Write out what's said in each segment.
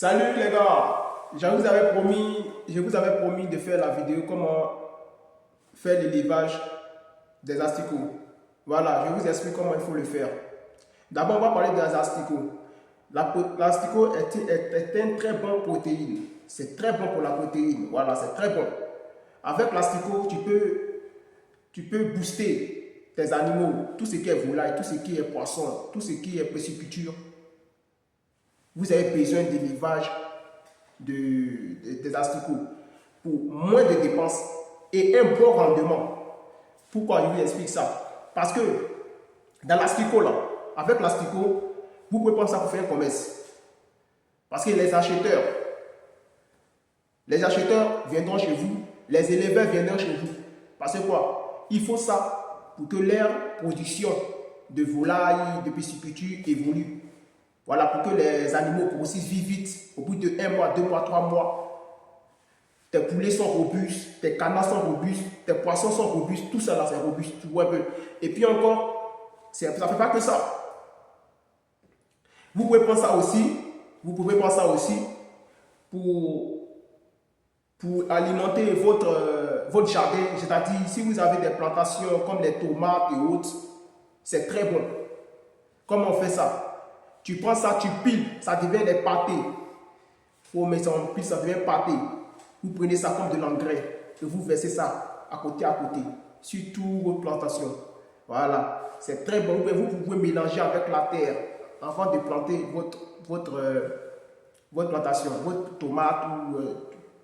Salut les gars, je vous avais promis de faire la vidéo comment faire l'élevage des asticots. Voilà, je vous explique comment il faut le faire. D'abord, on va parler des asticots. L'asticot est un très bon protéine. C'est très bon pour la protéine. Voilà, c'est très bon. Avec l'asticot, tu peux booster tes animaux, tout ce qui est volaille, tout ce qui est poisson, tout ce qui est pisciculture. Vous avez besoin d'élevage des asticots pour moins de dépenses et un bon rendement. Pourquoi je vous explique ça? Parce que dans l'asticot, là, avec l'asticot, vous pouvez prendre ça pour faire un commerce. Parce que les acheteurs viendront chez vous, les éleveurs viendront chez vous. Parce que quoi? Il faut ça pour que leur production de volailles, de pisciculture évolue. Voilà, pour que les animaux grossissent vite. Au bout de 1 mois, 2 mois, 3 mois, tes poulets sont robustes, tes canards sont robustes, tes poissons sont robustes, tout ça là c'est robuste. Et puis encore, ça ne fait pas que ça. Vous pouvez prendre ça aussi, pour alimenter votre jardin. C'est-à-dire, si vous avez des plantations comme les tomates et autres, c'est très bon. Comment on fait ça? Tu prends ça, tu piles, ça devient des pâtés. Il faut mettre ça en pile, ça devient pâté. Vous prenez ça comme de l'engrais et vous versez ça à côté, sur toute votre plantation. Voilà, c'est très bon. Vous pouvez mélanger avec la terre avant de planter votre plantation, votre tomate ou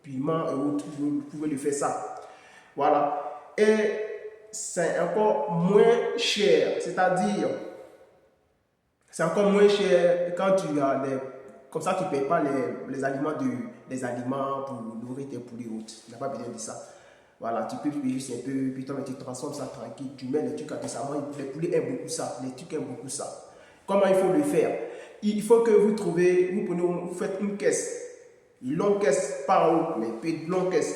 piment et autres. Vous pouvez le faire ça. Voilà. Et c'est encore moins cher, c'est-à-dire, c'est encore moins cher quand tu as comme ça, tu ne payes pas les aliments pour nourrir tes poulets ou autres. Tu n'as pas besoin de ça. Voilà, tu peux payer juste un peu, puis toi, tu transformes ça tranquille. Tu mets les trucs à tes savons. Les poulets aiment beaucoup ça. Les trucs aiment beaucoup ça. Comment il faut le faire? Il faut que vous faites une caisse. Une longue caisse par haut, mais une longue caisse.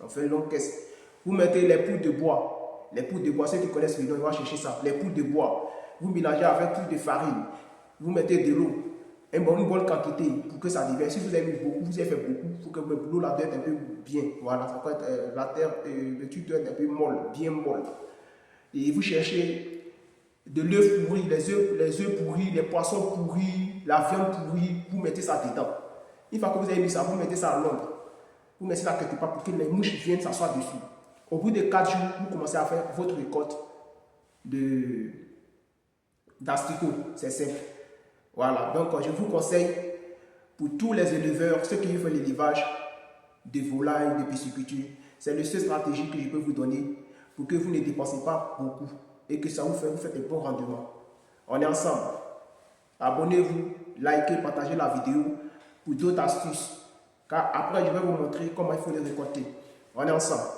On fait une longue caisse. Vous mettez les poules de bois. Les poules de bois, ceux qui connaissent le nom, ils vont chercher ça. Les poules de bois. Vous mélangez avec plus de farine. Vous mettez de l'eau. Une bonne quantité pour que ça devienne. Si vous avez mis beaucoup, vous avez fait beaucoup, pour que l'eau la doit être un peu bien. Voilà, ça peut être la terre, le truc doit être un peu molle, bien molle. Et vous cherchez de l'œuf pourri, les œufs pourris, les poissons pourris, la viande pourrie, vous mettez ça dedans. Une fois que vous avez mis ça, vous mettez ça à l'ombre. Vous mettez ça quelque part pour que les mouches viennent s'asseoir dessus. Au bout de 4 jours, vous commencez à faire votre récolte d'asticots. C'est simple. Voilà, donc je vous conseille pour tous les éleveurs, ceux qui font l'élevage de volailles, de pisciculture, c'est la seule stratégie que je peux vous donner pour que vous ne dépensez pas beaucoup et que ça vous fait un bon rendement. On est ensemble. Abonnez-vous, likez, partagez la vidéo pour d'autres astuces. Car après, je vais vous montrer comment il faut les récolter. On est ensemble.